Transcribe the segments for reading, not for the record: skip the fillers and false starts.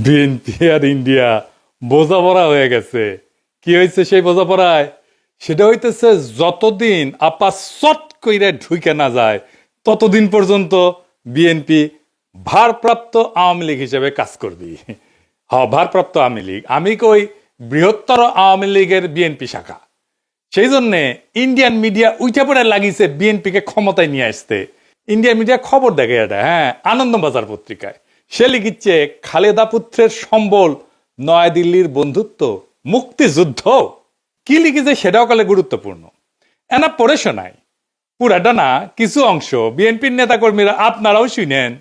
BNP আর India বোঝাপড়া হয়ে গেছে। কি হয়েছে সেই বোঝাপড়ায়? সেটা হইতেছে যতদিন আপা চট কইরে ঢুকে না যায় ততদিন পর্যন্ত বিএনপি ভারপ্রাপ্ত আওয়ামী লীগ হিসেবে কাজ করবি। ভারপ্রাপ্ত আওয়ামী লীগ, আমি কই বৃহত্তর আওয়ামী লীগের বিএনপি শাখা। সেই জন্যে ইন্ডিয়ান মিডিয়া উইঠে পড়ে লাগিয়েছে বিএনপিকে ক্ষমতায় নিয়ে আসতে। ইন্ডিয়ান মিডিয়া খবর দেখে এটা, আনন্দবাজার পত্রিকায় সে লিখিচ্ছে খালেদা পুত্রের সম্বল নয়াদিল্লির বন্ধুত্ব মুক্তিযুদ্ধ। কি লিখেছে সেটাও কালে গুরুত্বপূর্ণ। এনা পড়ে শোনায়, পুরাটা না, কিছু অংশ বিএনপির নেতাকর্মীরা আপনারাও শুনেন।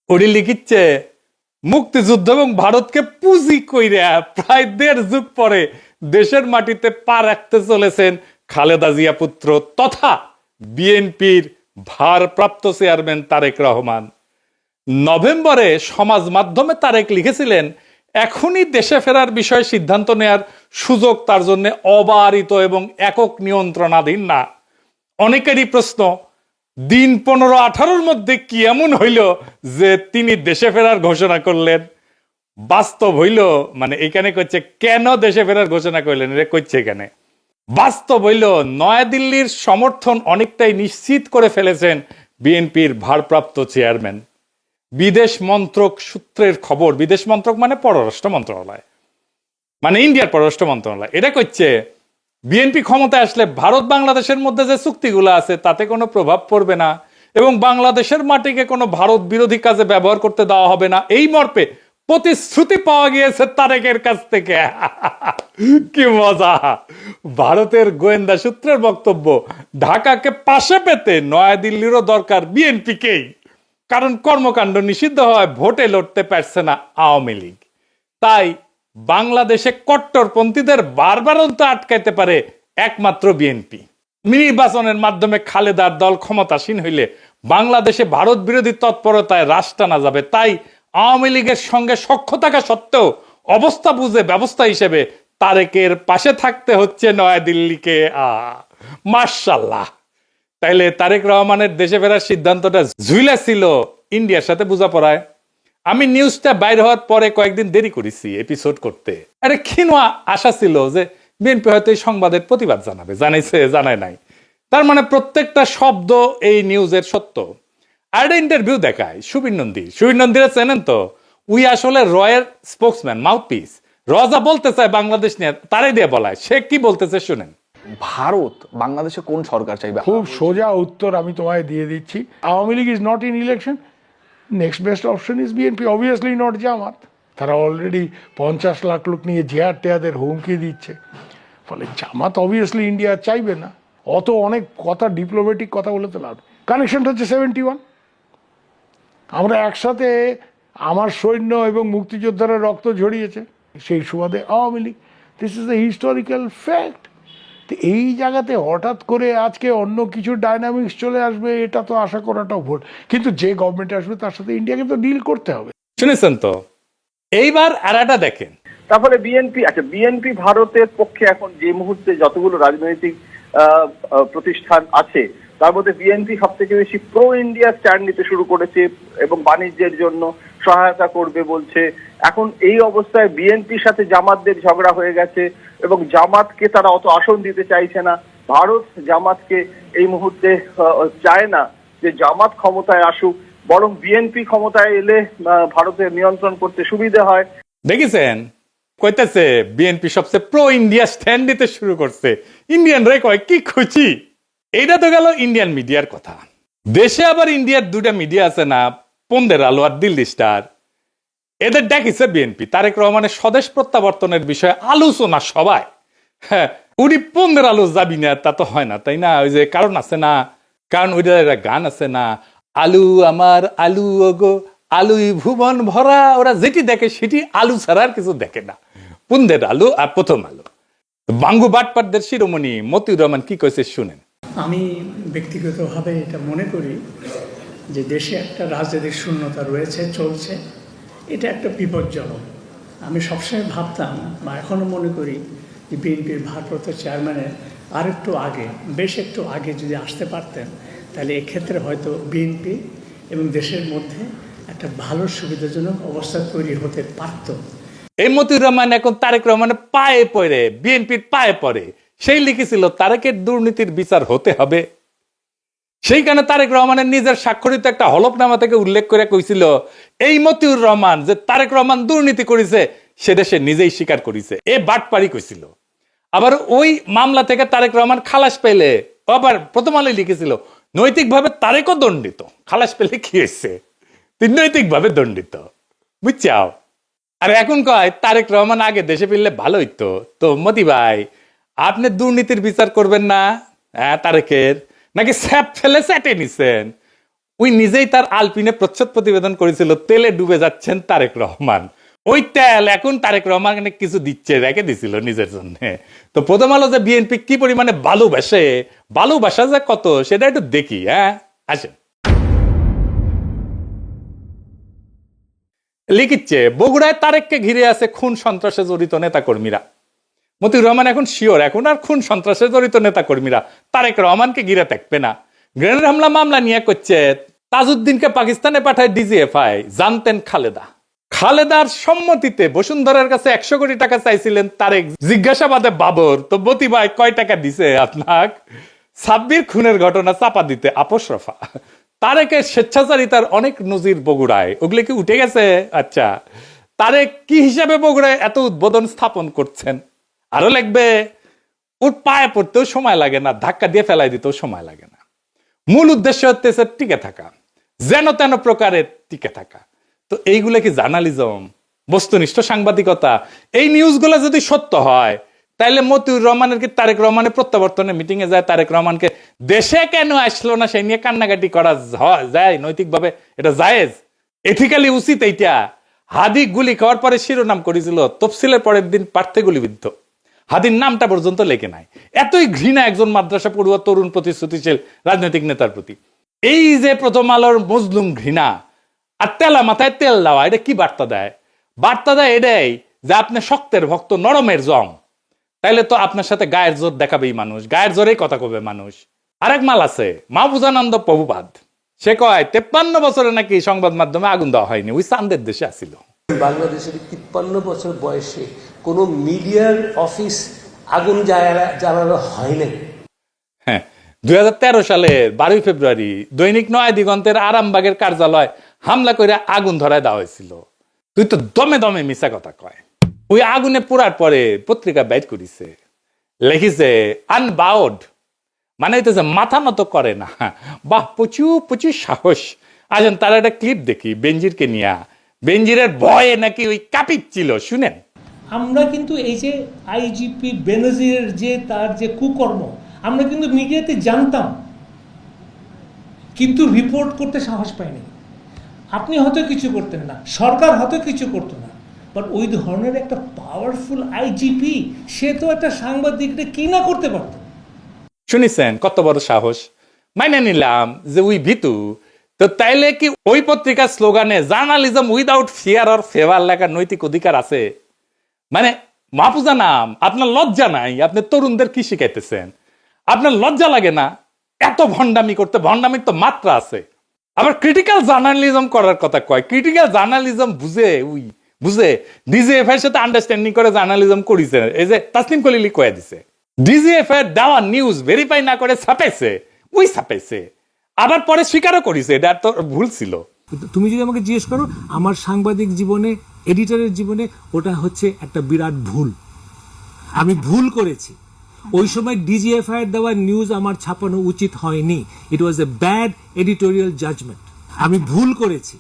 ওটি লিখিচ্ছে মুক্তিযুদ্ধ এবং ভারতকে পুঁজি কইরা প্রায় ১.৫ যুগ পরে দেশের মাটিতে পা রাখতে চলেছেন খালেদা জিয়া পুত্র তথা বিএনপির ভারপ্রাপ্ত চেয়ারম্যান তারেক রহমান। নভেম্বরে সমাজ মাধ্যমে তারেক লিখেছিলেন, এখনই দেশে ফেরার বিষয়ে সিদ্ধান্ত নেয়ার সুযোগ তার জন্য অবারিত এবং একক নিয়ন্ত্রণাধীন না। অনেকেরই প্রশ্ন, দিন ১৫-১৮-র মধ্যে কি এমন হইল যে তিনি দেশে ফেরার ঘোষণা করলেন? বাস্তব হইল, মানে এখানে কইছে কেন দেশে ফেরার ঘোষণা করলেন, এটা কইছে এখানে। বাস্তব হইল নয়াদিল্লির সমর্থন অনেকটাই নিশ্চিত করে ফেলেছেন বিএনপির ভারপ্রাপ্ত চেয়ারম্যান। বিদেশ মন্ত্রক সূত্রের খবর, বিদেশ মন্ত্রক মানে পররাষ্ট্র মন্ত্রণালয়, মানে ইন্ডিয়ার পররাষ্ট্র মন্ত্রণালয়, এটা কইছে বিএনপি ক্ষমতায় আসলে ভারত বাংলাদেশের মধ্যে যে চুক্তিগুলো আছে তাতে কোনো প্রভাব পড়বে না এবং বাংলাদেশের মাটিকে কোনো ভারত বিরোধী কাজে ব্যবহার করতে দেওয়া হবে না, এই মর্মে প্রতিশ্রুতি পাওয়া গিয়েছে তারেকের কাছ থেকে। কি মজা! ভারতের গোয়েন্দা সূত্রের বক্তব্য, ঢাকাকে পাশে পেতে নয়াদিল্লিরও দরকার বিএনপিকেই, কারণ কর্মকাণ্ড নিষিদ্ধ হওয়ায় ভোটে লড়তে পারছে না আওয়ামী লীগ। তাই বাংলাদেশে কট্টরপন্থীদের বারবারন্ত আটকাইতে পারে একমাত্র বিএনপি। নির্বাচনের মাধ্যমে খালেদার দল ক্ষমতাসীন হইলে বাংলাদেশে ভারত বিরোধী তৎপরতায় রাশ টানা যাবে। তাই আওয়ামী লীগের সঙ্গে সখ্য থাকা সত্ত্বেও অবস্থা বুঝে ব্যবস্থা হিসেবে তারেকের পাশে থাকতে হচ্ছে নয়াদিল্লিকে। মাশাআল্লাহ! তাইলে তারেক রহমানের দেশে ফেরার সিদ্ধান্তটা ঝুলে ছিল ইন্ডিয়ার সাথে বোঝাপড়ায়। আমি নিউজটা বাইর হওয়ার পরে কয়েকদিন দেরি করেছি এপিসোড করতে। আরে ক্ষীণ আশা ছিল যে বিএনপি হয়তো এই সংবাদের প্রতিবাদ জানাবে, জানাইছে, জানায় নাই। তার মানে প্রত্যেকটা শব্দ এই নিউজের সত্য। আর একটা ইন্টারভিউ দেখায় সুবীর নন্দীরা চেনেন তো, উই আসলে রয়ের স্পোক্সম্যান, মাউথপিস। রজা বলতে চায় বাংলাদেশ নিয়ে, তারাই দিয়ে বলায়। সে কি বলতেছে শুনেন। ভারত বাংলাদেশে কোন সরকার চাইবে? খুব সোজা উত্তর আমি তোমায় দিয়ে দিচ্ছি। Awami League is not in election, next best option is BNP, obviously not Jamaat. তারা অলরেডি ৫০ লাখ লোক নিয়ে জিয়ার টেয়াদের হুমকি দিচ্ছে। ফলে জামাত অবভিয়াসলি ইন্ডিয়া চাইবে না। অত অনেক কথা, ডিপ্লোম্যাটিক কথা বলে তো লাভ। কানেকশনটা হচ্ছে 71। আমরা একসাথে, আমার সৈন্য এবং মুক্তিযোদ্ধারা রক্ত ঝরিয়েছে, সেই সুবাদে Awami League. This is the historical fact. এই জায়গাতে হঠাৎ করে আজকে অন্য কিছু ডাইনামিক্স চলে আসবে, এটা তো আশা করাটাও ভুল। কিন্তু যে গভর্নমেন্ট আসবে তার সাথে ইন্ডিয়াকে তো ডিল করতে হবে। শুনেছেন তো? এইবার আর একটা দেখেন। তারপরে বিএনপি ভারতের পক্ষে এখন যে মুহূর্তে যতগুলো রাজনৈতিক প্রতিষ্ঠান আছে তার মধ্যে বিএনপি সব থেকে বেশি প্রো ইন্ডিয়া স্ট্যান্ড নিতে শুরু করেছে এবং বাণিজ্যের জন্য সহায়তা করবে বলছে। এখন এই অবস্থায় বিএনপির সাথে জামাতদের ঝগড়া হয়ে গেছে এবং জামাতকে তারা অত আসন দিতে চাইছে না। ভারত জামাতকে এই মুহূর্তে চায় না যে জামাত ক্ষমতায় আসুক, বরং বিএনপি ক্ষমতায় এলে ভারতের নিয়ন্ত্রণ করতে সুবিধা হয়। দেখেছেন, কইতেছে বিএনপি সবচেয়ে প্রো ইন্ডিয়া স্ট্যান্ড নিতে শুরু করছে। ইন্ডিয়ান রে কয় কি খুশি। এইটা তো গেল ইন্ডিয়ান মিডিয়ার কথা। দেশে আবার ইন্ডিয়ার দুটা মিডিয়া আছে না, পন্দের আলো আর দিল্লি স্টার। এদের ডাকিছে বিএনপি তারেক রহমানের স্বদেশ প্রত্যাবর্তনের বিষয়ে আলোচনা সবাই। হ্যাঁ, উনি পন্দের আলো যাবি না তা তো হয় না, তাই না? ওই যে কারণ আছে না, কারণ ওইটা একটা গান আছে না, আলু আমার আলু ওগো আলুই ভুবন ভরা। ওরা যেটি দেখে সেটি আলু ছাড়া আর কিছু দেখে না। পুন্দের আলু আর প্রথম আলু। বাঙ্গু বাটপাটদের শিরোমণি মতিউর রহমান কি কইছে শুনেন। আমি ব্যক্তিগতভাবে এটা মনে করি যে দেশে একটা রাজনৈতিক শূন্যতা রয়েছে, চলছে, এটা একটা বিপজ্জনক। আমি সবসময় ভাবতাম বা এখনও মনে করি যে বিএনপির ভারপ্রাপ্ত চেয়ারম্যানের আরেকটু আগে, বেশ একটু আগে যদি আসতে পারতেন, তাহলে এক্ষেত্রে হয়তো বিএনপি এবং দেশের মধ্যে একটা ভালো সুবিধাজনক অবস্থা তৈরি হতে পারত। এই মতিউর রহমান এখন তারেক রহমানের পায়ে পড়ে, বিএনপির পায়ে পড়ে। সেই লিখেছিল তারেকের দুর্নীতির বিচার হতে হবে। সেইখানে তারেক রহমানের নিজের স্বাক্ষরিত একটা হলফনামা থেকে উল্লেখ করে কইছিল এই মতিউর রহমান যে তারেক রহমান দুর্নীতি করেছে সেটা সে নিজেই স্বীকার করেছে, এ বাটপারি কইছিল। আবার ওই মামলা থেকে তারেক রহমান খালাস পেলে আবার প্রথম আলোয় লিখেছিল নৈতিকভাবে তারেকও দণ্ডিত। খালাস পেলে কি হয়েছে? তুই নৈতিকভাবে দণ্ডিত, বুঝছাও। আর এখন কয় তারেক রহমান আগে দেশে ফিরলে ভালো হইতো। তো মতি ভাই, আপনি দুর্নীতির বিচার করবেন না? হ্যাঁ, তারেকের নাকি স্যাপ ফেলে স্যাটে নিছেন? ওই নিজেই তার আলপিনে প্রচ্ছদ প্রতিবেদন করেছিল তেলে ডুবে যাচ্ছেন তারেক রহমান। ওই তেল এখন তারেক রহমান কিছু দিচ্ছে, রেখে দিছিল নিজের জন্য। তো প্রথম আলো যে বিএনপি কি পরিমাণে ভালোবাসা যে কত সেটা একটু দেখি। হ্যাঁ, আসেন। লিখিচ্ছে বগুড়ায় তারেককে ঘিরে আছে খুন সন্ত্রাসে জড়িত নেতাকর্মীরা। মতিউর রহমান এখন শিওর, এখন আর খুন সন্ত্রাসে জড়িত নেতাকর্মীরা তারেক রহমানকে ঘিরে থাকবে না। গ্রেনেড হামলা মামলা নিয়ে করছে তাজউদ্দিনকে পাকিস্তানে পাঠায় ডিজিএফআই। জানতেন খালেদার সম্মতিতে বসুন্ধরার কাছে 100 কোটি টাকা চাইছিলেন তারেক। জিজ্ঞাসাবাদে বাবর তো মতি ভাই কয় টাকা দিছে আপনার? সাব্বির খুনের ঘটনা চাপা দিতে আপোস রফা। তারেকের স্বেচ্ছাচারিতার অনেক নজির বগুড়ায়, ওগুলো কি উঠে গেছে? আচ্ছা, তারেক কি হিসাবে বগুড়ায় এত উদ্বোধন স্থাপন করছেন? আরো লাগবে, ওর পায়ে পড়তেও সময় লাগে না, ধাক্কা দিয়ে ফেলাই দিতেও সময় লাগে না। মূল উদ্দেশ্য হচ্ছে টিকে থাকা, যেন তেন প্রকারের টিকে থাকা। তো এইগুলো কি জার্নালিজম, বস্তুনিষ্ঠ সাংবাদিকতা? এই নিউজগুলো যদি সত্য হয় তাইলে মতিউর রহমানের কি তারেক রহমানের প্রত্যাবর্তনের মিটিং এ যায় তারেক রহমানকে দেশে কেন আসলো না সেই নিয়ে কান্নাকাটি করা যায়? নৈতিকভাবে এটা জায়েজ, এথিক্যালি উচিত এইটা? হাদি গুলি খাওয়ার পরে শিরোনাম করেছিল, তফসিলের পরের দিন প্রার্থী গুলিবিদ্ধ। হাদির নামটা পর্যন্ত লেখে নাই। এতই ঘৃণা একজন মাদ্রাসা পড়ুয়া তরুণ প্রতিশ্রুতিশীল রাজনৈতিক নেতার প্রতি। এই যে প্রথম আলোর মজলুম ঘৃণা আর তেলা মাথায় তেল দেওয়া, এটা কি বার্তা দেয়? বার্তা দেয় এটাই যে আপনি শক্তের ভক্ত, নরমের জং। তাইলে তো আপনার সাথে গায়ের জোর দেখাবেই মানুষ, গায়ের জোরেই কথা কবে মানুষ। আরেক মাল আছে মাহফুজানন্দ প্রভুপাদ, সে কয় 53 বছরে নাকি সংবাদ মাধ্যমে আগুন দেওয়া হয়নি, ওই চান্দের দেশে আসিল। বাংলাদেশের 53 বছর বয়সে কোনো মিডিয়ার অফিস আগুন জ্বালানো হয় নাই। হ্যাঁ, 2013 সালের 12 ফেব্রুয়ারি দৈনিক নয়া দিগন্তের আরামবাগের কার্যালয় হামলা করে আগুন ধরায় দেওয়া হয়েছিল। তুই তো দমে দমে মিশা কথা কয়। ওই আগুনে পোড়ার পরে পত্রিকা বাইট করিছে, লিখিছে আনবাউড, মানে হইতেছে মাথা নত করে না। বাহ, প্রচুর সাহস। আসেন তার একটা ক্লিপ দেখি বেনজিরকে নিয়ে। বেনজিরের ভয়ে নাকি ওই কাঁপিচ্ছিল, শুনেন। আমরা কিন্তু এই যে আইজিপি বেনজিরের যে তার যে কুকর্ম আমরা কিন্তু মিডিয়াতে জানতাম, কিন্তু রিপোর্ট করতে সাহস পাইনি। আপনি হয়তো কিছু করতেন না, সরকার হয়তো কিছু করতো না, বাট ওই ধরনের একটা পাওয়ারফুল আইজিপি সে তো একটা সাংবাদিকরা কি না করতে পারত। শুনিছেন কত বড় সাহস? মাইনে নিলাম যে ওই ভিতু, তো তাইলে কি ওই পত্রিকার স্লোগানে journalism without fear or favour লেখার নৈতিক অধিকার আছে? মানে মাহফুজা নাম, আপনার লজ্জা নাই? আপনি তরুণদের কি শিখাইতেছেন? আপনার লজ্জা লাগে না এত ভণ্ডামি করতে? ভণ্ডামির তো মাত্রা আছে। আবার ক্রিটিক্যাল জার্নালিজম করার কথা কয়। ক্রিটিক্যাল জার্নালিজম বুঝে ডিজিএফ এর সাথে আন্ডারস্ট্যান্ডিং করে জার্নালিজম করিছে। এই যে তাসনিম কলিলি কয়ে দিছে ডিজিএফ এর দেওয়া নিউজ ভেরিফাই না করে ছাপাইছে, আবার পরে স্বীকারও করিছে এটা তো ভুল ছিল। তুমি যদি আমাকে জিজ্ঞেস করো আমার সাংবাদিক জীবনে, এডিটরের জীবনে ওটা হচ্ছে একটা বিরাট ভুল। আমি ভুল করেছি। ওই সময় ডিজিএফআই এর দেওয়া নিউজ আমার ছাপানো উচিত হয়নি। ইট ওয়াজ এ ব্যাড এডিটোরিয়াল জাজমেন্ট। আমি ভুল করেছি।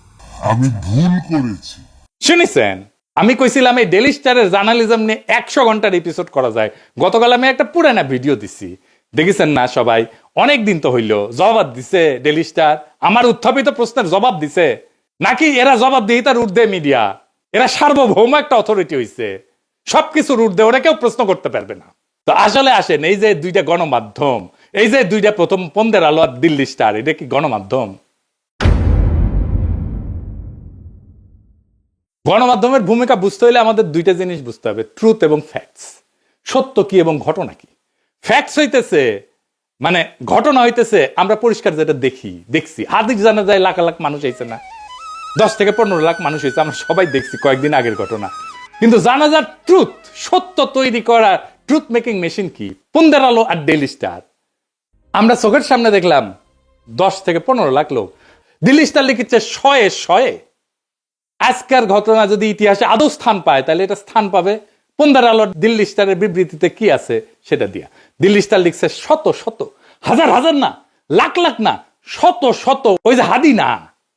শুনেছেন, আমি কইছিলাম এই ডেইলি স্টারের জার্নালিজম নিয়ে 100 ঘন্টার এপিসোড করা যায়। গতকাল আমি একটা পুরানা ভিডিও দিছি, দেখেছেন না সবাই? অনেক দিন তো হইল। জবাব দিছে ডেইলি স্টার? আমার উত্থাপিত প্রশ্নের জবাব দিছে নাকি এরা জবাব দিয়ে তার উর্ধে মিডিয়া? এরা সার্বভৌম একটা অথরিটি হইছে, সবকিছুর উর্ধে, ওরা কেউ প্রশ্ন করতে পারবে না। তো আসলে আসেন, এই যে দুইটা গণমাধ্যম, এই যে দুইটা প্রথম পন্দের আলো আর দিল্লি স্টার, এটা কি গণমাধ্যম? গণমাধ্যমের ভূমিকা বুঝতে হলে আমাদের দুইটা জিনিস বুঝতে হবে, ট্রুথ এবং ফ্যাক্টস। সত্য কি এবং ঘটনা কি। ফ্যাক্টস হইতেছে মানে ঘটনা হইতেছে আমরা পরিষ্কার যেটা দেখছি হাদির জানা যায় লাখ লাখ মানুষ হয়েছে না, 10 থেকে 15 লাখ মানুষ হয়েছে, আমরা সবাই দেখছি কয়েকদিন আগের ঘটনা। কিন্তু জানাজার ট্রুথ, সত্য তৈরি করা ট্রুথ মেকিং মেশিন কি? পুন্দের আলো আর ডেইলি স্টার। আমরা চোখের সামনে দেখলাম 10 থেকে 15 লাখ লোক। ডেইলি স্টার লিখেছে শয়ে। আজকের ঘটনা যদি ইতিহাসে আদৌ স্থান পায় তাহলে এটা স্থান পাবে পুন্দের আলো দিল্লি স্টারের বিবৃতিতে কি আছে সেটা দিয়া। দিল্লি স্টার লিখছে শত হাজার না, লাখ না, শত। ওই যে হাদি না,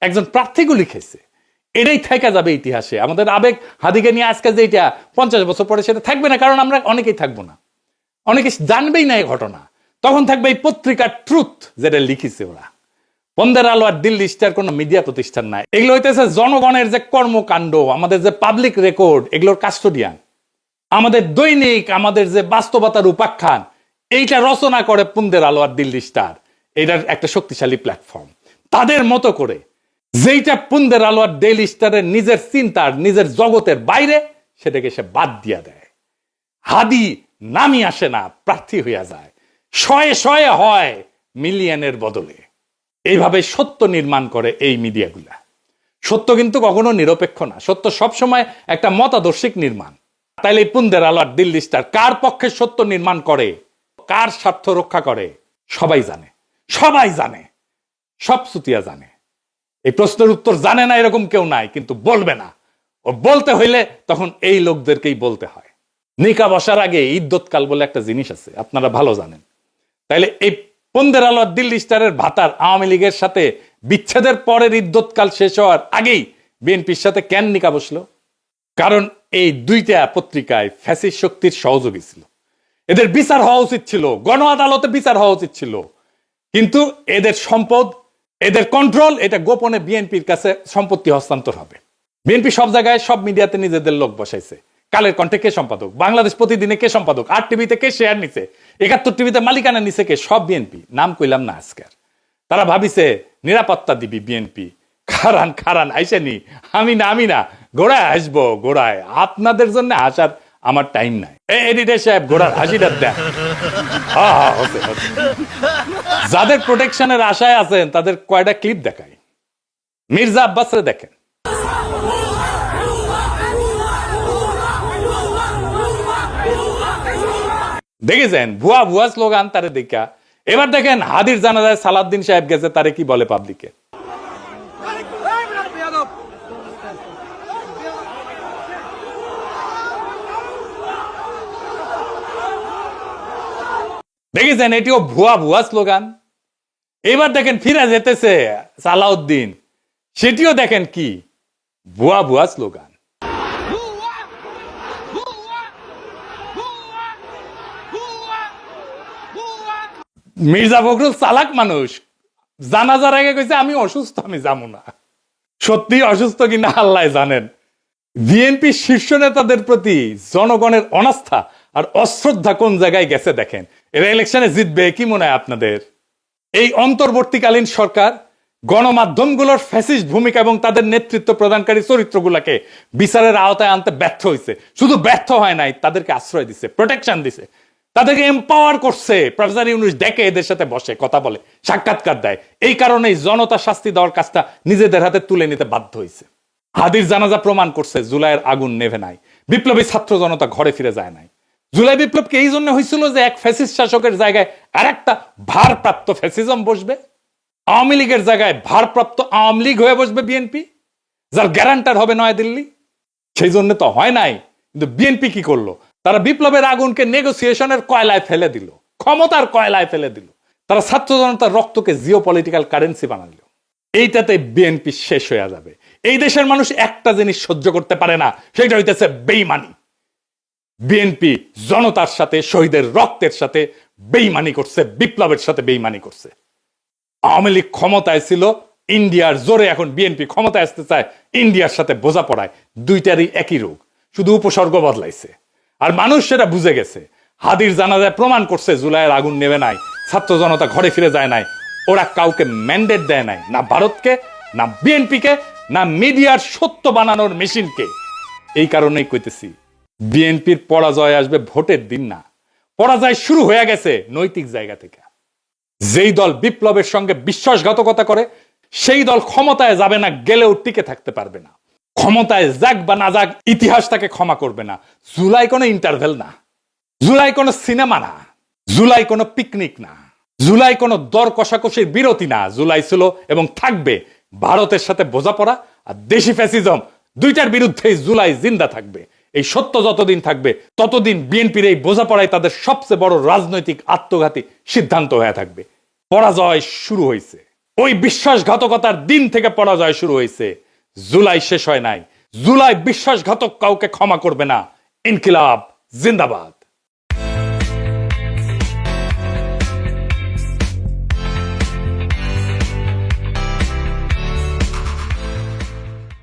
একজন প্রার্থীকে লিখেছে। এটাই থেকে যাবে ইতিহাসে। আমাদের আবেগ হাদিকে নিয়ে আজকে যেটা 50 বছর পরে সেটা থাকবে না, কারণ আমরা অনেকেই থাকবো না, অনেকে জানবেই না এই ঘটনা। তখন থাকবে এই পত্রিকার ট্রুথ যেটা লিখেছে ওরা। পুন্দের আলো আর দিল্লি স্টার কোনো মিডিয়া প্রতিষ্ঠান নাই, এগুলো হইতেছে জনগণের যে কর্মকাণ্ড, আমাদের যে পাবলিক রেকর্ড, এগুলোর কাস্টোডিয়ান। আমাদের দৈনিক, আমাদের যে বাস্তবতার উপাখ্যান, এইটা রচনা করে পুন্দের আলো আর দিল্লি স্টার। এটার একটা শক্তিশালী প্ল্যাটফর্ম। তাদের মতো করে যেইটা পুন্দের আলো আর ডেইলি স্টারের নিজের চিন্তার, নিজের জগতের বাইরে, সেটাকে সে বাদ দিয়া দেয়। হাদি নামি আসে না, প্রার্থী হইয়া যায়। শয়ে হয় মিলিয়নের বদলে। এইভাবে সত্য নির্মাণ করে এই মিডিয়াগুলা। সত্য কিন্তু কখনো নিরপেক্ষ না, সত্য সবসময় একটা মতাদর্শিক নির্মাণ। তাইলে এই পুন্দের আলো আর দিল্লি স্টার কার পক্ষে সত্য নির্মাণ করে, কার স্বার্থ রক্ষা করে, সবাই জানে, সব সুতিয়া জানে। এই প্রশ্নের উত্তর জানে না এরকম কেউ নাই, কিন্তু বলবে না। ও বলতে হইলে তখন এই লোকদেরকেই বলতে হয়। নিকা বসার আগে ইদ্যৎকাল বলে একটা জিনিস আছে, আপনারা ভালো জানেন। তাইলে এই পুন্দের আলো আর দিল্লি স্টারের ভাতার আওয়ামী লীগের সাথে বিচ্ছেদের পরের ইদ্যৎকাল শেষ হওয়ার আগেই বিএনপির সাথে কেন নিকা বসলো? কারণ এই দুইটা পত্রিকায় ফ্যাসিস্ট শক্তির সহযোগী ছিল। এদের বিচার হওয়া উচিত ছিল, গণ আদালতে বিচার হওয়া উচিত ছিল। কিন্তু এদের সম্পদ, এদের কন্ট্রোল, এটা গোপনে বিএনপির কাছে সম্পত্তি হস্তান্তর হবে। বিএনপি সব জায়গায়, সব মিডিয়াতে নিজেদের লোক বসাইছে। কালের কণ্ঠে কে সম্পাদক, বাংলাদেশ প্রতিদিনে কে সম্পাদক, 8 টিভিতে কে শেয়ার নিছে, 71 টিভিতে মালিকানা নিছে কে, সব বিএনপি। নাম কইলাম না আজকের। তারা ভাবিছে নিরাপত্তা দিবি বিএনপি। খারান আইসেনি, আমি না ঘোড়ায় আসবো, ঘোড়ায়। আপনাদের জন্য আসার আমার টাইম নাই। এডিটর সাহেব ঘোড়ার হাসিটা দেন। হচ্ছে। যাদের প্রোটেকশনের আশায় আছেন তাদের কয়টা ক্লিপ দেখায়। মির্জা আব্বাসরে দেখেন। দেখেছেন ভুয়া স্লোগান তারে দেখা। এবার দেখেন হাদির জানাজায় সালাউদ্দিন সাহেব গেছে, তারে কি বলে পাবলিকে। দেখেছেন এটিও ভুয়া স্লোগান। এবার দেখেন ফিরে যেতেছে সালাউদ্দিন, সেটিও দেখেন কি ভুয়া স্লোগান। মির্জা ফখরুল চালাক মানুষ, জানাজার আগে কইছে আমি অসুস্থ, আমি যাবো না। সত্যি অসুস্থ কিনা আল্লাহ জানেন। বিএনপি শীর্ষ নেতাদের প্রতি জনগণের অনাস্থা আর অশ্রদ্ধা কোন জায়গায় গেছে দেখেন। এরা ইলেকশনে জিতবে কি মনে হয় আপনাদের? এই অন্তর্বর্তীকালীন সরকার গণমাধ্যমগুলোর ফ্যাসিস্ট ভূমিকা এবং তাদের নেতৃত্ব প্রদানকারী চরিত্রগুলোকে বিচারের আওতায় আনতে ব্যর্থ হয়েছে। শুধু ব্যর্থ হয় নাই, তাদেরকে আশ্রয় দিছে, প্রোটেকশন দিছে, তাদেরকে এম্পাওয়ার করছে। প্রফেসর ইউনূস ডেকে এদের সাথে বসে কথা বলে, সাক্ষাৎকার দেয়। এই কারণেই জনতা শাস্তি দেওয়ার কাজটা নিজেদের হাতে তুলে নিতে বাধ্য হয়েছে। হাদির জানাজা প্রমাণ করছে জুলাইয়ের আগুন নেভে নাই, বিপ্লবী ছাত্র জনতা ঘরে ফিরে যায় নাই। জুলাই বিপ্লব কি এই জন্য হয়েছিল যে এক ফ্যাসিস্ট শাসকের জায়গায় আর একটা ভারপ্রাপ্ত ফ্যাসিজম বসবে? আওয়ামী লীগের জায়গায় ভারপ্রাপ্ত আওয়ামী লীগ হয়ে বসবে বিএনপি, যার গ্যারান্টার হবে নয়াদিল্লি? সেই জন্য তো হয় নাই। কিন্তু বিএনপি কি করলো? তারা বিপ্লবের আগুনকে নেগোসিয়েশনের কয়লায় ফেলে দিল, ক্ষমতার কয়লায় ফেলে দিল। তারা ছাত্র জনতার রক্তকে জিও পলিটিক্যাল কারেন্সি বানালো। এইটাতে বিএনপি শেষ হয়ে যাবে। এই দেশের মানুষ একটা জিনিস সহ্য করতে পারে না, সেটা হইতেছে বেইমানি। বিএনপি জনতার সাথে, শহীদের রক্তের সাথে বেইমানি করছে, বিপ্লবের সাথে বেইমানি করছে। আওয়ামী লীগ ক্ষমতায় ছিল ইন্ডিয়ার জোরে, এখন বিএনপি ক্ষমতায় আসতে চায় ইন্ডিয়ার সাথে বোঝাপড়ায়। দুইটারই একই রোগ, শুধু উপসর্গ বদলাইছে। আর মানুষ সেটা বুঝে গেছে। হাদির জানাজায় প্রমাণ করছে জুলাইয়ের আগুন নেবে নাই, ছাত্র জনতা ঘরে ফিরে যায় নাই। ওরা কাউকে ম্যান্ডেট দেয় নাই, না ভারতকে, না বিএনপিকে, না মিডিয়ার সত্য বানানোর মেশিনকে। এই কারণেই কইতেছি বিএনপির পরাজয় আসবে ভোটের দিন না, পরাজয় শুরু হয়ে গেছে নৈতিক জায়গা থেকে। যেই দল বিপ্লবের সঙ্গে বিশ্বাসঘাতকতা করে সেই দল ক্ষমতায় যাবে না, গেলেও টিকে থাকতে পারবে না। ক্ষমতায় যাক বা না যাক, ইতিহাস তাকে ক্ষমা করবে না। জুলাই কোনো ইন্টারভেল না, জুলাই কোনো সিনেমা না, জুলাই কোনো পিকনিক না, জুলাই কোনো দর কষাকষির বিরতি না। জুলাই ছিল এবং থাকবে ভারতের সাথে বোঝাপড়া আর দেশি ফ্যাসিজম, দুইটার বিরুদ্ধেই জুলাই জিন্দা থাকবে। এই সত্য যতদিন থাকবে ততদিন বিএনপির এই বোঝাপড়াই তাদের সবচেয়ে বড় রাজনৈতিক আত্মঘাতী সিদ্ধান্ত হয়ে থাকবে। পরাজয় শুরু হয়েছে, ওই বিশ্বাসঘাতকতার দিন থেকে পরাজয় শুরু হয়েছে। জুলাই শেষ হয় নাই, জুলাই বিশ্বাসঘাতক কাউকে ক্ষমা করবে না। ইনকিলাব জিন্দাবাদ।